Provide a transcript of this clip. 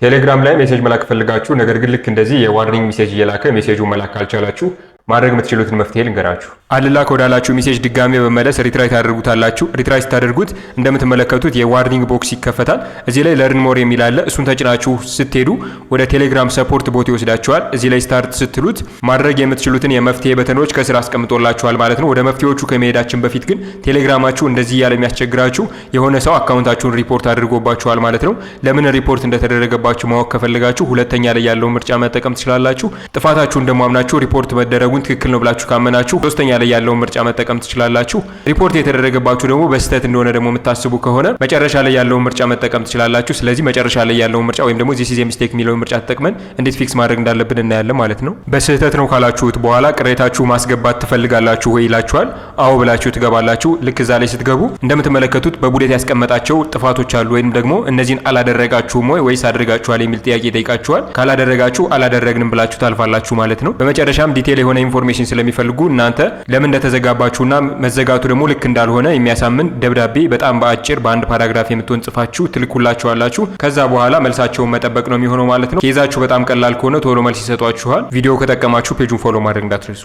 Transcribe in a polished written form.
ቴሌግራም ላይ ሜሴጅ መላክ ፈልጋችሁ ነገር ግን ልክ እንደዚህ የዋርኒንግ ሜሴጅ እየላከ ሜሴጁ መላክ ካልቻላችሁ ማድረግ የምትችሉትን መፍትሄ ልንገራችሁ። አልላክ ወዳላችሁ ሜሴጅ ድጋሜ በመለስ ሪትራይት ታደርጉታላችሁ። ሪትራይት ታደርጉት እንደምትመለከቱት የዋርኒንግ ቦክስ ይከፈታል። እዚህ ላይ ለርን ሞር የሚል አለ። እሱን ተጭናችሁ ስትሄዱ ወደ ቴሌግራም ሰፖርት ቦት ይወስዳችኋል። እዚህ ላይ ስታርት ስትሉት ማድረግ የምትችሉትን የመፍትሄ በተኖች ከስር አስቀምጦላችኋል ማለት ነው። ወደ መፍትሄዎቹ ከመሄዳችን በፊት ግን ቴሌግራማችሁ እንደዚህ ያለ የሚያስቸግራችሁ የሆነ ሰው አካውንታችሁን ሪፖርት አድርጎባችኋል ማለት ነው። ለምን ሪፖርት እንደተደረገባችሁ ማወቅ ከፈለጋችሁ ሁለተኛ ላይ ያለውን ምርጫ መጠቀም ትችላላችሁ። ጥፋታችሁን ደግሞ አምናችሁ ሪፖርት መደረጉን ትክክል ነው ብላችሁ ካመናችሁ ሶስተኛ ላይ ያለውን ምርጫ መጠቀም ትችላላችሁ። ሪፖርት የተደረገባችሁ ደግሞ በስህተት እንደሆነ ደግሞ የምታስቡ ከሆነ መጨረሻ ላይ ያለውን ምርጫ መጠቀም ትችላላችሁ። ስለዚህ መጨረሻ ላይ ያለውን ምርጫ ወይም ደግሞ ዚስ ኢዝ ኤ ሚስቴክ የሚለውን ምርጫ ተጠቅመን እንዴት ፊክስ ማድረግ እንዳለብን እናያለን ማለት ነው። በስህተት ነው ካላችሁት በኋላ ቅሬታችሁ ማስገባት ትፈልጋላችሁ ወይ ይላችኋል። አዎ ብላችሁ ትገባላችሁ። ልክ እዛ ላይ ስትገቡ እንደምትመለከቱት በቡሌት ያስቀመጣቸው ጥፋቶች አሉ። ወይም ደግሞ እነዚህን አላደረጋችሁም ወይ ወይስ አድርጋችኋል የሚል ጥያቄ ይጠይቃችኋል። ካላደረጋችሁ አላደረግንም ብላችሁ ታልፋላችሁ ማለት ነው። በመጨረሻም ዲቴል የሆነ ኢንፎርሜሽን ስለሚፈልጉ እናንተ ለምን እንደተዘጋባችሁና መዘጋቱ ደግሞ ልክ እንዳልሆነ የሚያሳምን ደብዳቤ በጣም በአጭር በአንድ ፓራግራፍ የምትሆን ጽፋችሁ ትልኩላችኋላችሁ። ከዛ በኋላ መልሳቸውን መጠበቅ ነው የሚሆነው ማለት ነው። ኬዛችሁ በጣም ቀላል ከሆነ ቶሎ መልስ ይሰጧችኋል። ቪዲዮ ከጠቀማችሁ ፔጁን ፎሎ ማድረግ እንዳትረሱ።